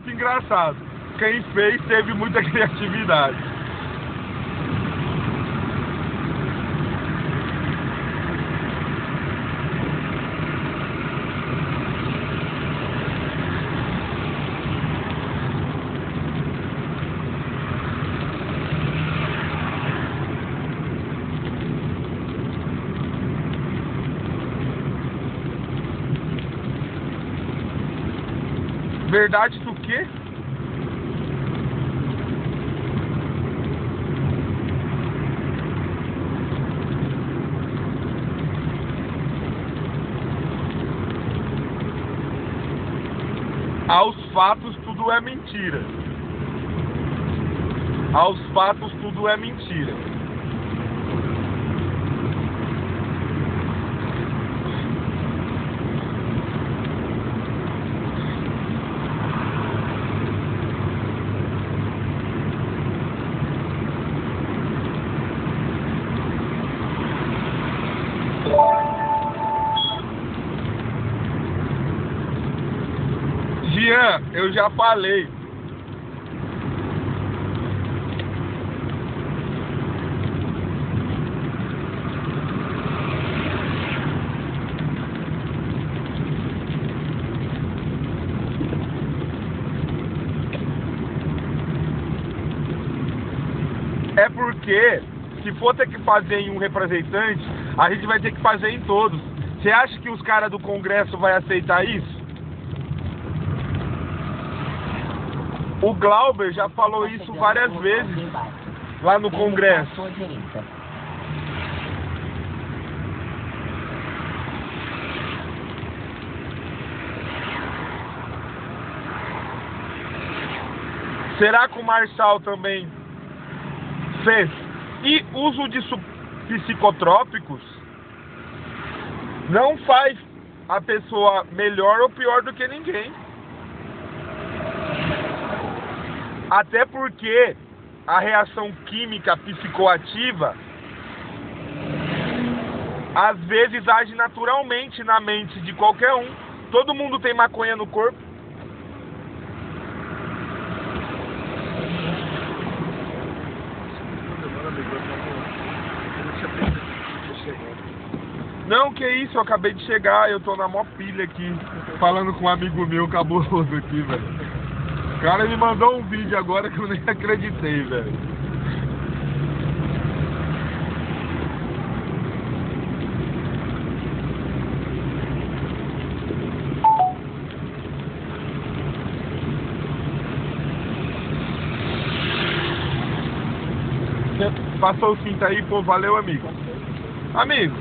muito engraçado. Quem fez teve muita criatividade. Verdade do quê? Aos fatos tudo é mentira. Aos fatos tudo é mentira. Jean, eu já falei. É porque, se for ter que fazer em um representante, a gente vai ter que fazer em todos. Você acha que os caras do Congresso vão aceitar isso? O Glauber já falou isso várias vezes lá no Congresso. Será que o Marçal também fez? E uso de psicotrópicos não faz a pessoa melhor ou pior do que ninguém. Até porque a reação química psicoativa às vezes age naturalmente na mente de qualquer um. Todo mundo tem maconha no corpo. Não, que isso, eu acabei de chegar, eu tô na mó pilha aqui, falando com um amigo meu cabuloso aqui, velho. O cara me mandou um vídeo agora que eu nem acreditei, velho. Passou o cinto aí, pô, valeu, amigo. Amigo,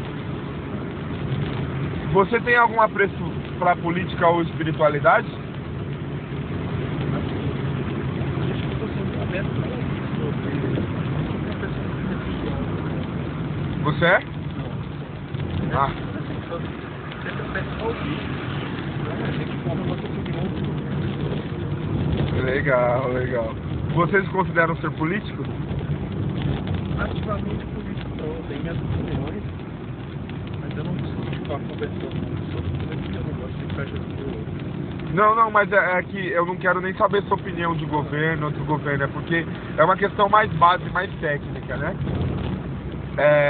você tem algum apreço pra política ou espiritualidade? Você é? Não. Ah. Legal, legal. Vocês se consideram ser políticos? Ativamente político não, eu tenho minhas opiniões, mas eu não preciso ficar conversando sobre tudo porque eu não gosto de ficar jogando. Não, mas é que eu não quero nem saber sua opinião de governo, outro governo, é porque é uma questão mais básica, mais técnica, né?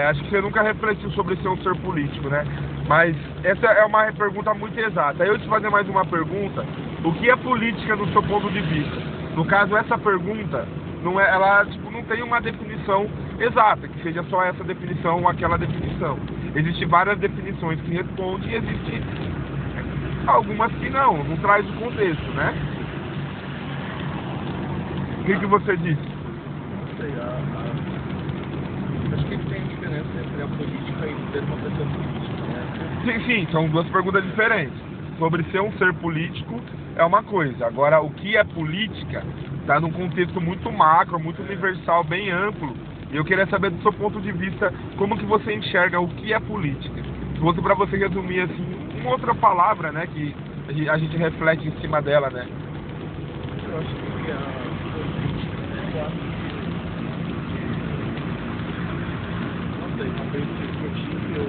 Acho que você nunca refletiu sobre ser um ser político, né? Mas essa é uma pergunta muito exata. Eu te fazer mais uma pergunta: o que é política no seu ponto de vista? No caso, essa pergunta não é, ela tipo, não tem uma definição exata, que seja só essa definição ou aquela definição. Existem várias definições que respondem e existem algumas que não traz o contexto, né? O que você disse? Não sei, acho que tem diferença entre a política e ser uma pessoa política, né? Sim, são duas perguntas diferentes. Sobre ser um ser político é uma coisa. Agora, o que é política está num contexto muito macro, muito universal, bem amplo. E eu queria saber do seu ponto de vista, como que você enxerga o que é política. Se fosse para você resumir assim, uma outra palavra, né, que a gente reflete em cima dela, né? Eu acho que a política não sei, talvez discutir ou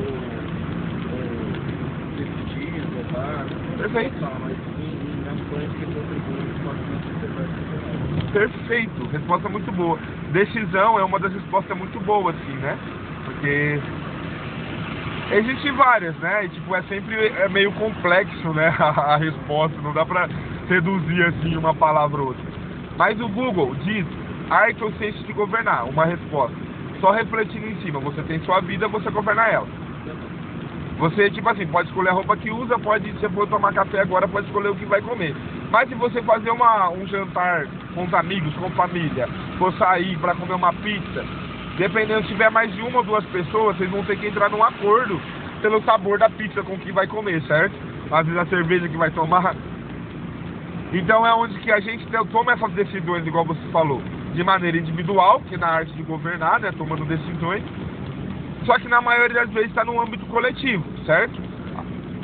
decidir, votar, Perfeito. mas em ações que contribuem para a Perfeito, resposta muito boa. Decisão é uma das respostas muito boas, assim, né? Porque existem várias, né? E, tipo, é meio complexo, né? A resposta, não dá pra reduzir, assim, uma palavra ou outra. Mas o Google diz arte ou ciência de governar, uma resposta. Só refletindo em cima, você tem sua vida, você governa ela. Você, tipo assim, pode escolher a roupa que usa, pode, se for tomar café agora, pode escolher o que vai comer. Mas se você fazer um jantar com os amigos, com família, for sair para comer uma pizza, dependendo, se tiver mais de uma ou duas pessoas, vocês vão ter que entrar num acordo pelo sabor da pizza com que vai comer, certo? Às vezes a cerveja que vai tomar. Então é onde que a gente toma essas decisões, igual você falou, de maneira individual, que é na arte de governar, né, tomando decisões. Só que na maioria das vezes está no âmbito coletivo, certo?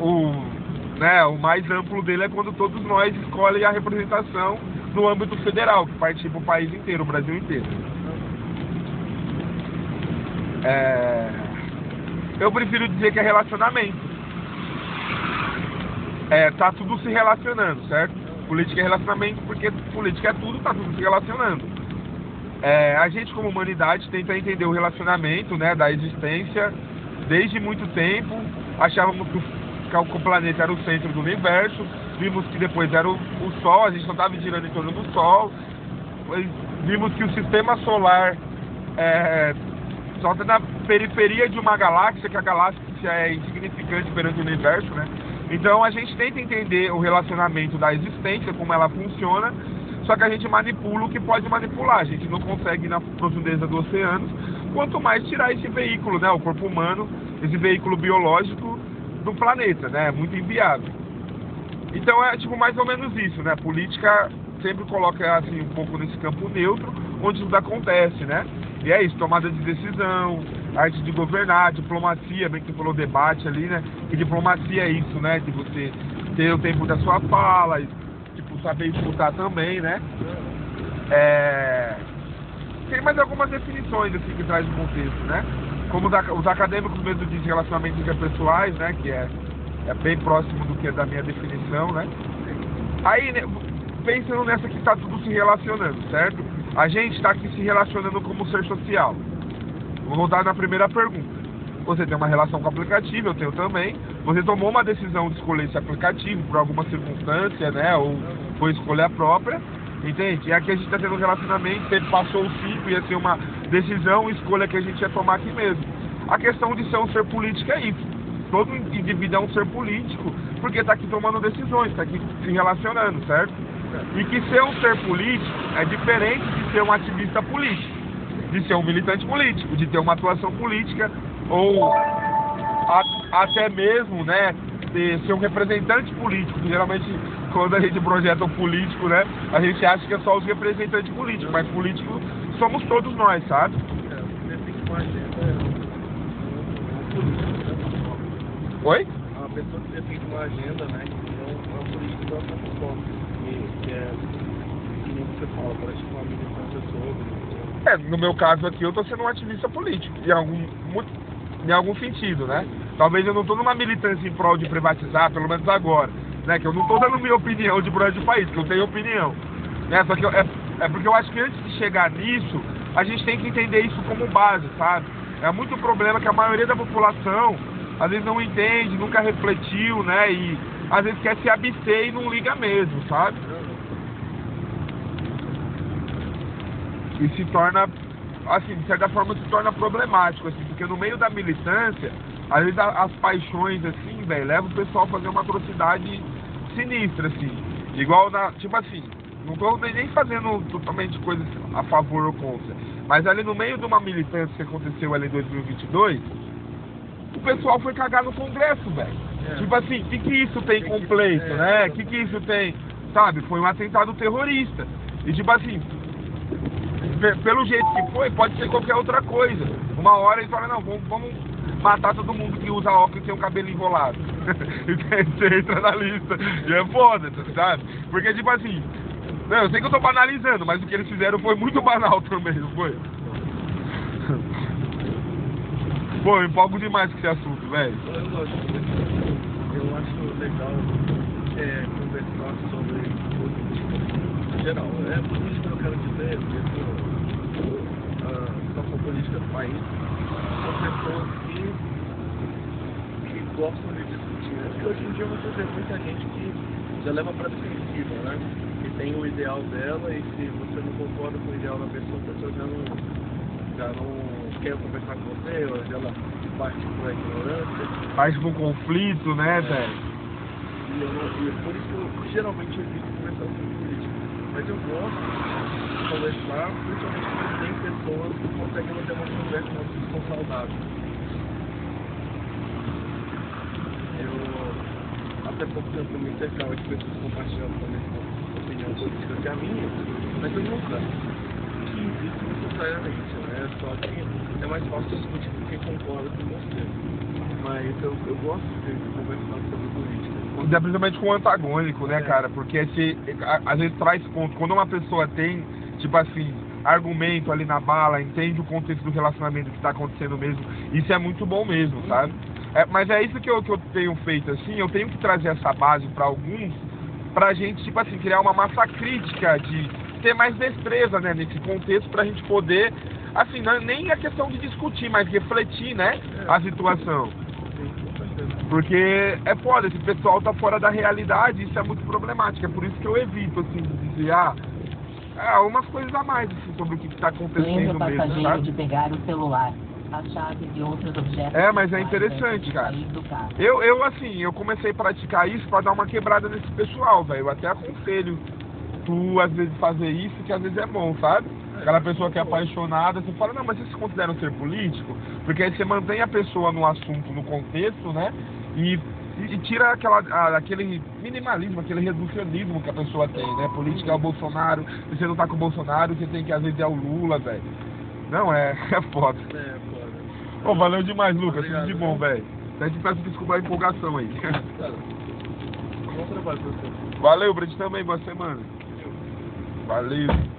O mais amplo dele é quando todos nós escolhem a representação no âmbito federal, que participa o país inteiro, o Brasil inteiro. Eu prefiro dizer que é relacionamento. Tá tudo se relacionando, certo? Política é relacionamento porque política é tudo, tá tudo se relacionando. A gente, como humanidade, tenta entender o relacionamento, né, da existência desde muito tempo. Achávamos que o planeta era o centro do universo, vimos que depois era o Sol, a gente não estava girando em torno do Sol, vimos que o sistema solar só está na periferia de uma galáxia, que a galáxia é insignificante perante o universo, né? Então a gente tenta entender o relacionamento da existência, como ela funciona. Só que a gente manipula o que pode manipular, a gente não consegue ir na profundeza do oceano, quanto mais tirar esse veículo, né, o corpo humano, esse veículo biológico do planeta, né, é muito inviável. Então é tipo mais ou menos isso, né, a política sempre coloca assim um pouco nesse campo neutro, onde tudo acontece, né, e é isso, tomada de decisão, arte de governar, diplomacia, bem que você falou debate ali, né, e diplomacia é isso, né, de você ter o tempo da sua fala, saber escutar também, né? Tem mais algumas definições assim que traz o contexto, né? Como os acadêmicos mesmo dizem relacionamentos interpessoais, né? Que é bem próximo do que é da minha definição, né? Aí, né, pensando nessa que está tudo se relacionando, certo? A gente está aqui se relacionando como ser social. Vou voltar na primeira pergunta. Você tem uma relação com o aplicativo, eu tenho também. Você tomou uma decisão de escolher esse aplicativo por alguma circunstância, né? Ou foi escolha própria, entende? E aqui a gente está tendo um relacionamento, ele passou o ciclo, ia ser uma decisão, escolha que a gente ia tomar aqui mesmo. A questão de ser um ser político é isso. Todo indivíduo é um ser político, porque está aqui tomando decisões, está aqui se relacionando, certo? E que ser um ser político é diferente de ser um ativista político, de ser um militante político, de ter uma atuação política, ou até mesmo, né, ser um representante político. Geralmente, quando a gente projeta um político, né, a gente acha que é só os representantes políticos, mas políticos somos todos nós, sabe? Oi? A pessoa que defende uma agenda, né, não é política, que é, como você fala, parece que uma militância sobre. No meu caso aqui, eu tô sendo um ativista político, em algum sentido, né? Talvez eu não tô numa militância em prol de privatizar, pelo menos agora, né? Que eu não tô dando minha opinião de prol de país, que eu tenho opinião, né? Só que porque eu acho que antes de chegar nisso, a gente tem que entender isso como base, sabe? É muito problema que a maioria da população, às vezes não entende, nunca refletiu, né? E às vezes quer se abster e não liga mesmo, sabe? E se torna, assim, de certa forma se torna problemático, assim, porque no meio da militância, às vezes as paixões, assim, velho, levam o pessoal a fazer uma atrocidade sinistra, assim, igual tipo assim, não tô nem fazendo totalmente coisas a favor ou contra, mas ali no meio de uma militância que aconteceu ali em 2022, o pessoal foi cagar no Congresso, velho. Tipo assim, o que isso tem completo, né? O que isso tem, sabe? Foi um atentado terrorista. E tipo assim, pelo jeito que foi, pode ser qualquer outra coisa. Uma hora eles falam, não, vamos matar todo mundo que usa óculos e tem um cabelo enrolado. E você entra na lista. E é foda, sabe? Porque tipo assim, não, eu sei que eu tô banalizando, mas o que eles fizeram foi muito banal também, não foi? Pô, eu empolgo demais com esse assunto, velho. Eu acho legal conversar sobre geral. Política, eu quero dizer, porque a situação política do país são pessoas que gostam de discutir. Porque hoje em dia você vê muita gente que já leva para defensiva, né? Que tem o ideal dela e se você não concorda com o ideal da pessoa, a pessoa já não quer conversar com você, ou ela parte por ignorância. Parte por conflito, né, velho? E por isso eu geralmente evito conversar sobre política. Mas eu gosto de conversar, principalmente quando tem pessoas que conseguem manter uma conversa, uma discussão saudável. Eu, até pouco tempo, me cercava de pessoas compartilhando também a opinião política que a minha, mas eu nunca quis isso necessariamente, né? Só que é mais fácil discutir com quem concorda com você. Mas eu gosto de conversar sobre política. Principalmente com o antagônico, né, cara? Porque às vezes traz ponto. Quando uma pessoa tem, tipo assim, argumento ali na bala, entende o contexto do relacionamento que tá acontecendo mesmo, isso é muito bom mesmo, sabe? Mas é isso que eu tenho feito, assim, eu tenho que trazer essa base pra alguns, pra gente, tipo assim, criar uma massa crítica, de ter mais destreza, né, nesse contexto, pra gente poder, assim, não, nem a questão de discutir, mas refletir, né, a situação. Porque é foda, esse pessoal tá fora da realidade, isso é muito problemático, é por isso que eu evito, assim, de dizer, umas coisas a mais, assim, sobre o que tá acontecendo mesmo, sabe? De pegar o celular, a chave e outros objetos. Mas é interessante, cara. Eu comecei a praticar isso pra dar uma quebrada nesse pessoal, velho. Eu até aconselho tu, às vezes, fazer isso, que às vezes é bom, sabe? Aquela pessoa que é apaixonada, você fala, não, mas vocês se consideram ser político? Porque aí você mantém a pessoa no assunto, no contexto, né? E tira aquele minimalismo, aquele reducionismo que a pessoa tem, né? Política é o Bolsonaro, se você não tá com o Bolsonaro, você tem que, às vezes, é o Lula, velho. Não, é foda. É foda. Pô, valeu demais, Lucas. Obrigado, Tudo de bom, velho. Até te peço desculpa a empolgação aí. Bom trabalho pra você. Valeu, pra ti também, boa semana. Valeu.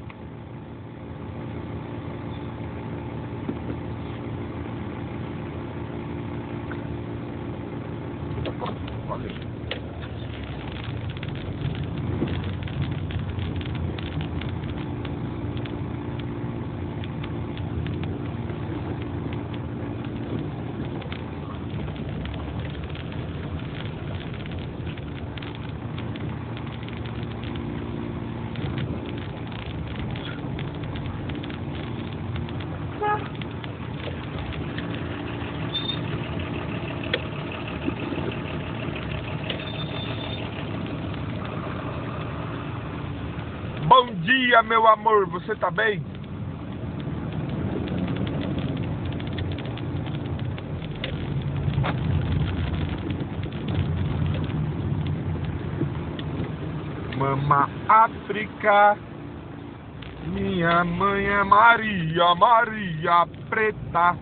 Bom dia, meu amor, você tá bem? Mama África, minha mãe é Maria, Maria Preta.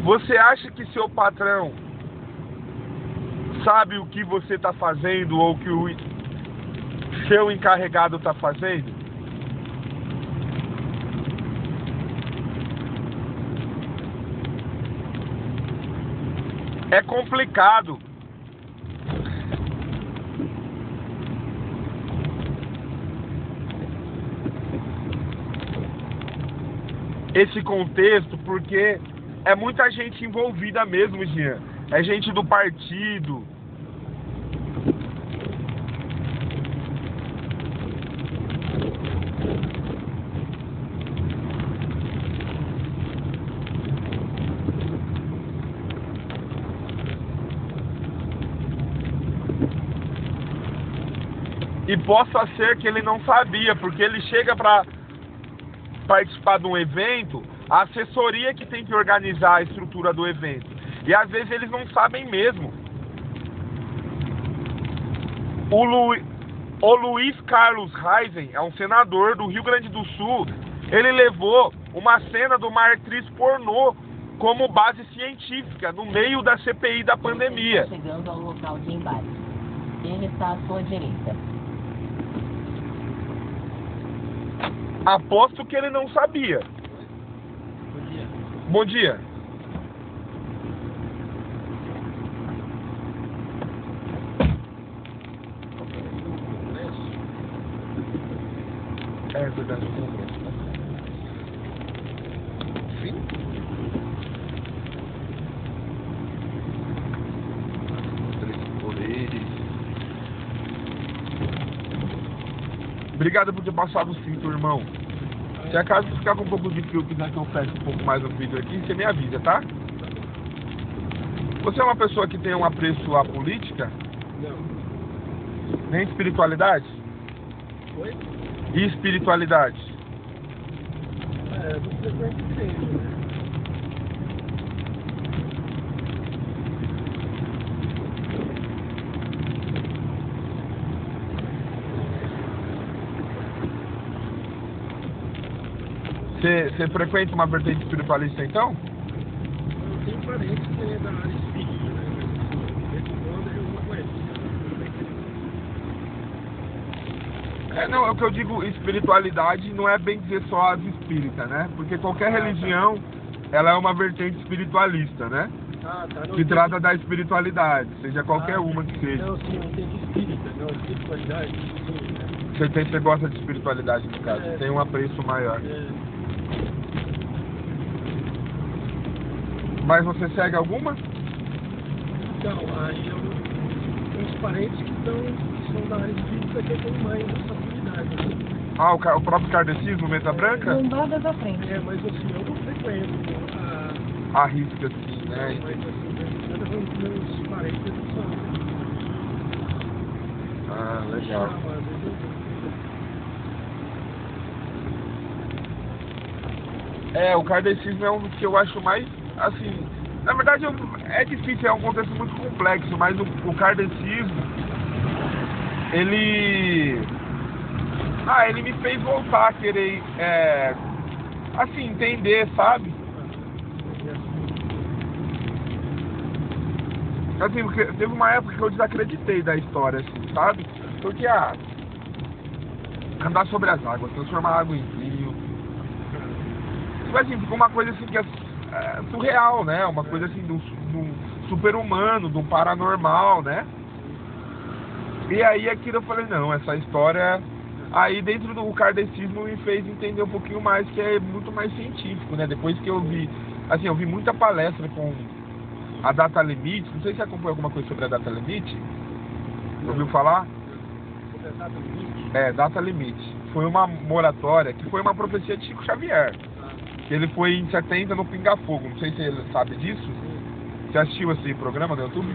Você acha que seu patrão sabe o que você está fazendo ou que o seu encarregado está fazendo? É complicado. Esse contexto, porque é muita gente envolvida mesmo, Jean. É gente do partido. E possa ser que ele não sabia, porque ele chega para participar de um evento, a assessoria que tem que organizar a estrutura do evento. E às vezes eles não sabem mesmo. O Luiz Carlos Reisen é um senador do Rio Grande do Sul. Ele levou uma cena de uma atriz pornô como base científica no meio da CPI da pandemia. Chegando ao local de embate. Ele está à sua direita. Aposto que ele não sabia. Bom dia. Bom dia. É verdade. Sim. Obrigado por ter passado o cinto, irmão. Se acaso ficar com um pouco de frio, quiser que eu feche um pouco mais o vídeo aqui, você me avisa, tá? Você é uma pessoa que tem um apreço à política? Não. Nem espiritualidade? Oi? E espiritualidade? Não frequento igreja, né? Você frequenta uma vertente espiritualista, então? Eu tenho parentes que é da área espírita, né? Mas quando eu não conheço. Não, é o que eu digo, espiritualidade não é bem dizer só as espíritas, né? Porque qualquer religião, ela é uma vertente espiritualista, né? Tá. Que trata da espiritualidade, seja qualquer uma que seja. Não, sim, eu entendi espírita, não, espiritualidade, sim, né? Você gosta de espiritualidade, no caso, tem um apreço maior. Mas você segue alguma? Então, aí eu tenho uns parentes que são da área espírita que eu tenho mais responsabilidade. Assim. Ah, o próprio kardecismo, Meta Branca? Lombada da frente. Mas assim, eu não frequento Arrisca assim, né? mas assim, cada vez que meus parentes eles são. Ah, legal. Às vezes O kardecismo é um dos que eu acho mais, assim, na verdade é difícil, é um contexto muito complexo, mas o kardecismo, ele me fez voltar a querer, assim, entender, sabe? Assim, porque teve uma época que eu desacreditei da história, assim, sabe? Porque, andar sobre as águas, transformar água em vinho, tipo assim, ficou uma coisa assim que é surreal, né? Uma coisa assim do super-humano, do paranormal, né? E aí aquilo eu falei, não, essa história... Aí dentro do kardecismo me fez entender um pouquinho mais, que é muito mais científico, né? Depois que eu vi, assim, eu vi muita palestra com a data limite, não sei se você acompanhou alguma coisa sobre a data limite, ouviu falar? Data limite. Foi uma moratória, que foi uma profecia de Chico Xavier. Que ele foi em 70 no Pinga Fogo, não sei se você sabe disso. Você assistiu esse programa no YouTube?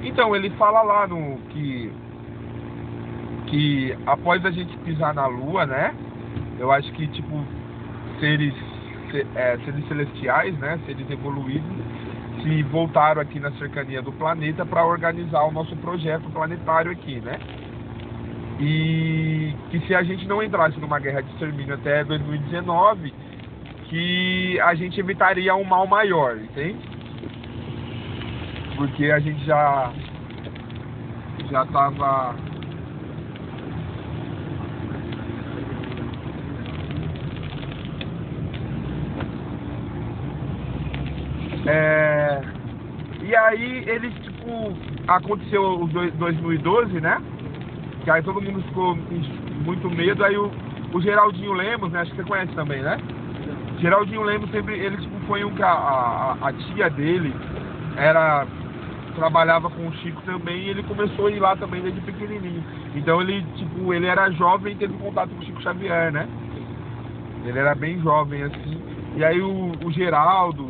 Então, ele fala lá no que após a gente pisar na Lua, né? Eu acho que, tipo, seres celestiais, né? Seres evoluídos, se voltaram aqui na cercania do planeta para organizar o nosso projeto planetário aqui, né? E que se a gente não entrasse numa guerra de extermínio até 2019, que a gente evitaria um mal maior, entende? Porque a gente já estava... E aí eles, tipo, aconteceu o 2012, né? Que aí todo mundo ficou com muito medo, aí o Geraldinho Lemos, né? Acho que você conhece também, né? Geraldinho Lemos sempre, ele tipo, foi um que a tia dele trabalhava com o Chico também, e ele começou a ir lá também desde pequenininho. Então ele, tipo, ele era jovem e teve contato com o Chico Xavier, né? Ele era bem jovem, assim. E aí o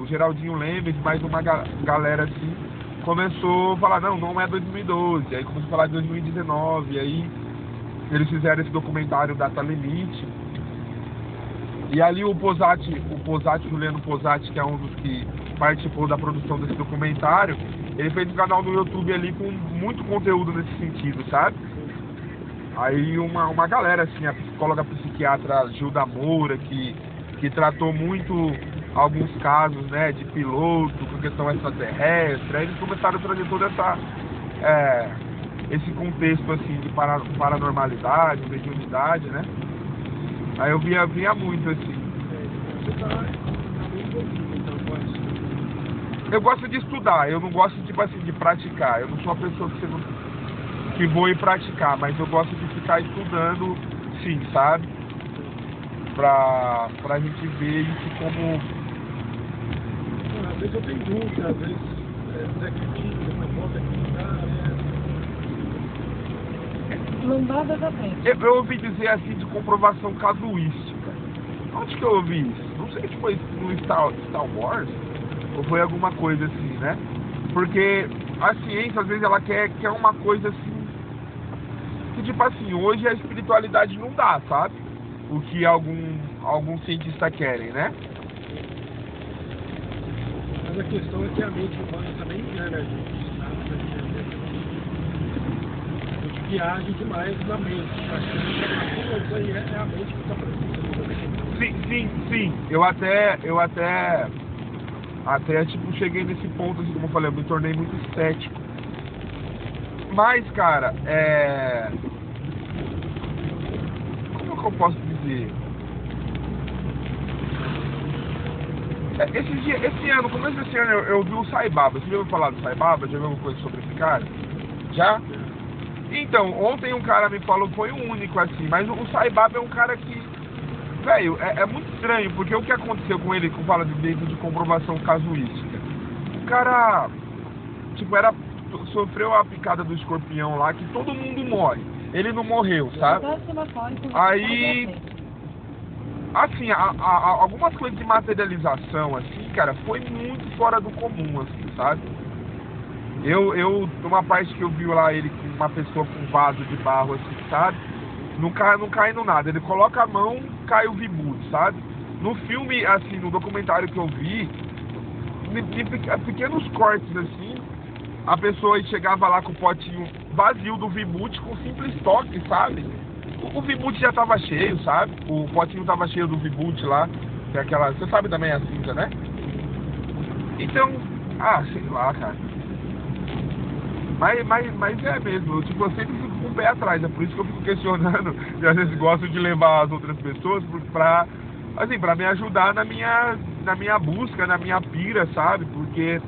Geraldinho Lemes, mais uma galera assim, começou a falar, não é 2012. Aí começou a falar de 2019, aí Eles fizeram esse documentário Data Limite. E ali o Juliano Posati, que é um dos que participou da produção desse documentário, ele fez um canal no YouTube ali com muito conteúdo nesse sentido, sabe? Aí uma galera, assim, a psicóloga psiquiatra Gilda Moura, que tratou muito alguns casos, né, de piloto, com questão extraterrestre, aí eles começaram a trazer toda esse contexto, assim, de paranormalidade, mediunidade, né? Aí eu via muito, assim. Você tá bem envolvido, então, com isso. Eu gosto de estudar, eu não gosto, tipo assim, de praticar. Eu não sou uma pessoa que vou ir praticar, mas eu gosto de ficar estudando, sim, sabe? Pra gente ver isso como... Às vezes eu tenho dúvida, às vezes você acredita, você pode acreditar, Não dá exatamente. Eu ouvi dizer assim de comprovação casuística. Onde que eu ouvi isso? Não sei se foi no Star Wars ou foi alguma coisa assim, né? Porque a ciência às vezes ela quer uma coisa assim que tipo assim, hoje a espiritualidade não dá, sabe? O que algum cientista querem, né? Mas a questão é que a mente humana também engana a gente, sabe? A gente viaja demais na mente. Isso aí é a mente que está presente. Sim. Eu até tipo cheguei nesse ponto, assim, como eu falei, eu me tornei muito cético. Mas, cara, como que eu posso dizer? Esse ano, no começo desse ano, eu vi o Sai Baba. Você já ouviu falar do Sai Baba? Já viu alguma coisa sobre esse cara? Já? Então, ontem um cara me falou, foi o único assim, mas o Sai Baba é um cara que, velho, é muito estranho, porque o que aconteceu com ele, que fala dentro de comprovação casuística? O cara, tipo, sofreu a picada do escorpião lá, que todo mundo morre. Ele não morreu, sabe? Aí... Assim, algumas coisas de materialização, assim, cara, foi muito fora do comum, assim, sabe? Uma parte que eu vi lá ele com uma pessoa com vaso de barro, assim, sabe? Não cai no nada. Ele coloca a mão, cai o vibuto, sabe? No filme, assim, no documentário que eu vi, pequenos cortes, assim, a pessoa chegava lá com o potinho vazio do vibuto com simples toque, sabe? O vibuto já tava cheio, sabe? O potinho tava cheio do vibuto lá, que é aquela... Você sabe também a cinza, né? Então, sei lá, cara. Mas é mesmo, eu sempre fico com o pé atrás, é por isso que eu fico questionando e às vezes gosto de levar as outras pessoas pra me ajudar na minha busca, na minha pira, sabe? Porque,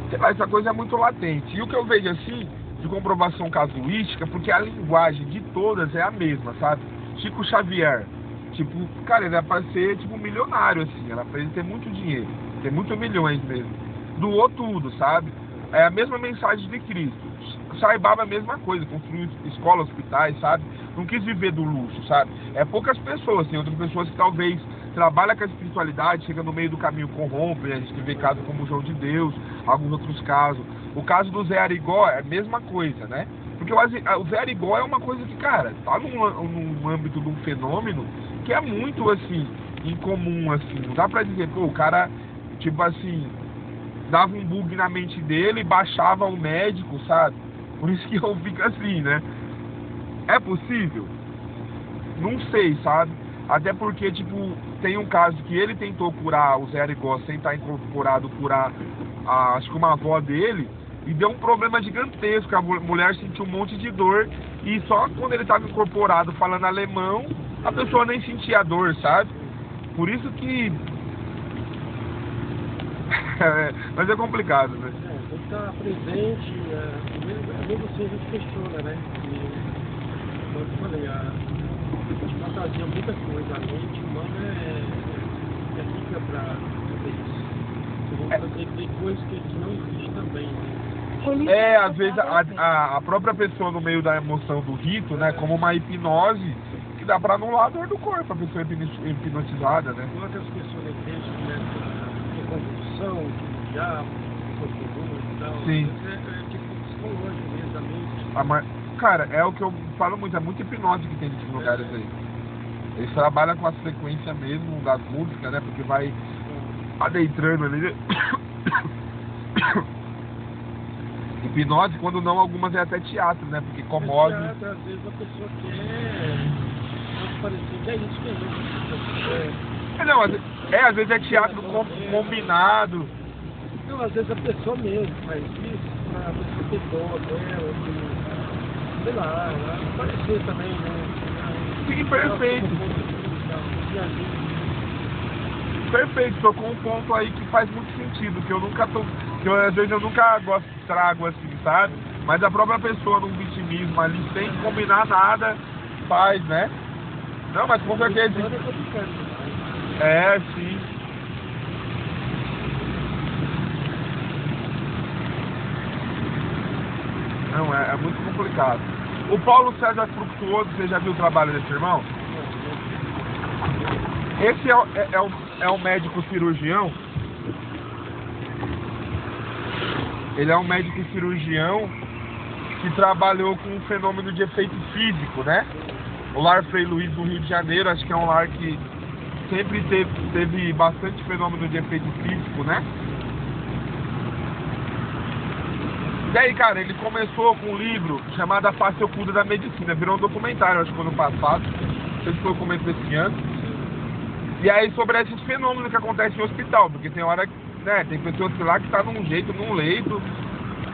sei lá, essa coisa é muito latente. E o que eu vejo assim, de comprovação casuística, porque a linguagem de todas é a mesma, sabe? Chico Xavier, tipo, cara, ele era pra ser, tipo, milionário, assim, era pra ele ter muito dinheiro, ter muitos milhões mesmo. Doou tudo, sabe? É a mesma mensagem de Cristo. Sai Baba é a mesma coisa, construiu escola, hospitais, sabe? Não quis viver do luxo, sabe? É poucas pessoas, tem outras pessoas que talvez trabalham com a espiritualidade, chega no meio do caminho, corrompe, a gente vê casos como o João de Deus, alguns outros casos. O caso do Zé Arigó é a mesma coisa, né? Porque o Zé Arigó é uma coisa que, cara, tá num âmbito de um fenômeno que é muito, assim, incomum, assim. Não dá pra dizer, pô, o cara, tipo assim, dava um bug na mente dele, baixava o médico, sabe? Por isso que eu fico assim, né? É possível? Não sei, sabe? Até porque, tipo, tem um caso que ele tentou curar o Zé Arigó sem estar incorporado, curar, acho que uma avó dele, e deu um problema gigantesco. A mulher sentiu um monte de dor, e só quando ele estava incorporado falando alemão, a pessoa nem sentia a dor, sabe? Por isso que... mas é complicado, né? Tem que estar presente, mesmo assim a gente questiona, né? E, como eu falei, a gente fantasia muita coisa, a mente humana é rica pra isso. Tem coisas que não existem também, né? Às vezes a própria pessoa no meio da emoção do rito, né? Como uma hipnose, que dá pra anular a dor do corpo, a pessoa hipnotizada, né? Quantas pessoas na igreja que convulsão, que diabo, e tal. Sim. É tipo psicológico mesmo, da mente. cara, é o que eu falo muito, é muita hipnose que tem nesses lugares aí. Eles trabalham com a frequência mesmo das músicas, né? Porque vai adentrando ali, né? Hipnose, quando não, algumas é até teatro, né? Porque comove. Teatro, às vezes a pessoa quer parecer que é isso mesmo. Não, às vezes é teatro combinado. Não, às vezes a pessoa mesmo faz isso pra você ter dó dela, sei lá, parecer também, né? Sim, perfeito. Perfeito, tocou um ponto aí que faz muito sentido, que eu nunca tô. Que às vezes eu nunca trago assim, sabe? Mas a própria pessoa num vitimismo ali, sem combinar nada, faz, né? Não, mas com certeza. É, sim. Não, é muito complicado. O Paulo César Fructuoso, você já viu o trabalho desse irmão? Esse é um médico cirurgião. Ele é um médico cirurgião que trabalhou com um fenômeno de efeito físico, né? O Lar Frei Luiz do Rio de Janeiro, acho que é um lar que sempre teve bastante fenômeno de efeito físico, né? E aí, cara, ele começou com um livro chamado A Face Oculta da Medicina, virou um documentário, acho que foi no passado, não sei se foi o começo desse ano. E aí sobre esses fenômenos que acontecem no hospital, porque tem hora que, né, tem pessoas lá que tá num jeito, num leito,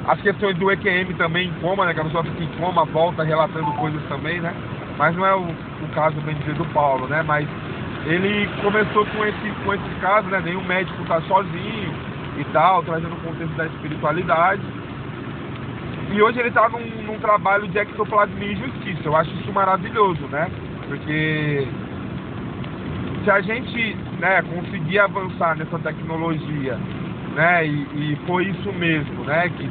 as questões do EQM também em coma, né, que a pessoa fica em coma, volta relatando coisas também, né, mas não é o caso, bem dizer, do Paulo, né, mas ele começou com esses casos, né, nenhum médico tá sozinho e tal, trazendo o contexto da espiritualidade. E hoje ele está num trabalho de ectoplasmia e justiça. Eu acho isso maravilhoso, né? Porque se a gente, né, conseguir avançar nessa tecnologia, né, e foi isso mesmo, né, que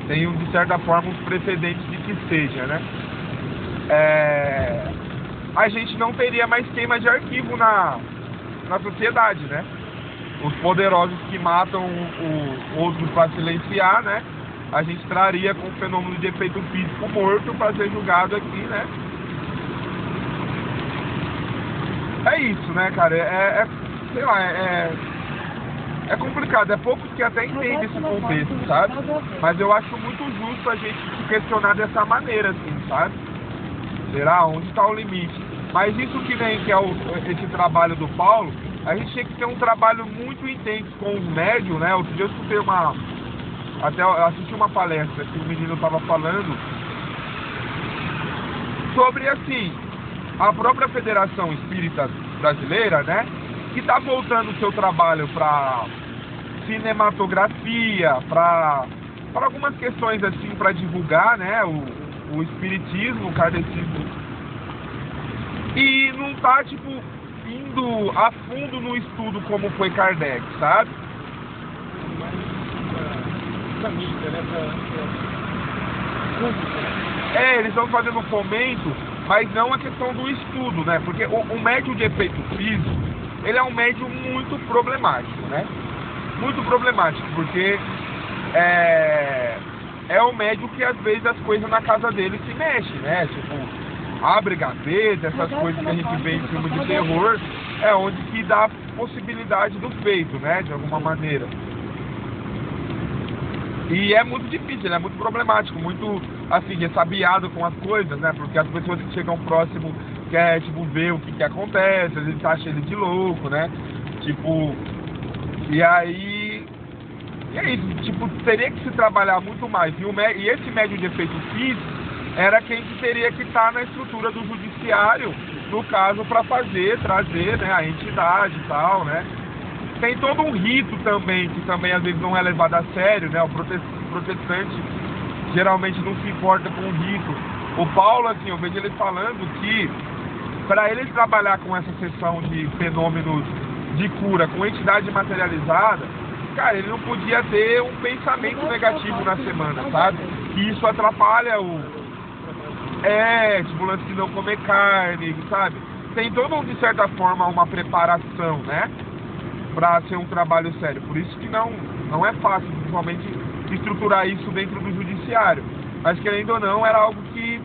tem, de certa forma, uns precedentes de que seja, né? A gente não teria mais queima de arquivo na sociedade, né? Os poderosos que matam os outros para silenciar, né? A gente traria com o fenômeno de efeito físico morto para ser julgado aqui, né? É isso, né, cara? Sei lá, é complicado. É poucos que até entendem esse contexto, sabe? Mas eu acho muito justo a gente se questionar dessa maneira, assim, sabe? Será? Onde está o limite? Mas isso que vem, que é esse trabalho do Paulo, a gente tem que ter um trabalho muito intenso com os médios, né? Outro dia eu escutei até assisti uma palestra que o menino estava falando sobre, assim, a própria Federação Espírita Brasileira, né, que está voltando o seu trabalho para cinematografia, para algumas questões, assim, para divulgar, né, o espiritismo, o kardecismo, e não está, tipo, indo a fundo no estudo como foi Kardec, sabe? Mídia, né, eles estão fazendo fomento, mas não a questão do estudo, né? Porque o médium de efeito físico, ele é um médium muito problemático, né? Muito problemático, porque é o médium que às vezes as coisas na casa dele se mexem, né? Tipo, abre gaveta, essas coisas que a gente vê em filme de terror, é onde que dá a possibilidade do feito, né? De alguma maneira. E é muito difícil, é muito problemático, muito, assim, ressabiado com as coisas, né? Porque as pessoas que chegam próximo querem, tipo, ver o que acontece, às vezes acham ele de louco, né? Tipo, e aí... E é isso, tipo, teria que se trabalhar muito mais. E esse médium de efeito físico era quem que teria que estar na estrutura do judiciário, no caso, para trazer, né, a entidade e tal, né? Tem todo um rito também, que também às vezes não é levado a sério, né? O protestante geralmente não se importa com o rito. O Paulo, assim, eu vejo ele falando que para eles trabalhar com essa sessão de fenômenos de cura com entidade materializada, cara, ele não podia ter um pensamento negativo na semana, sabe? E isso atrapalha tipo, o lance de não comer carne, sabe? Tem todo, de certa forma, uma preparação, né? Para ser um trabalho sério. Por isso que não é fácil, principalmente, estruturar isso dentro do judiciário. Mas, querendo ou não, era algo que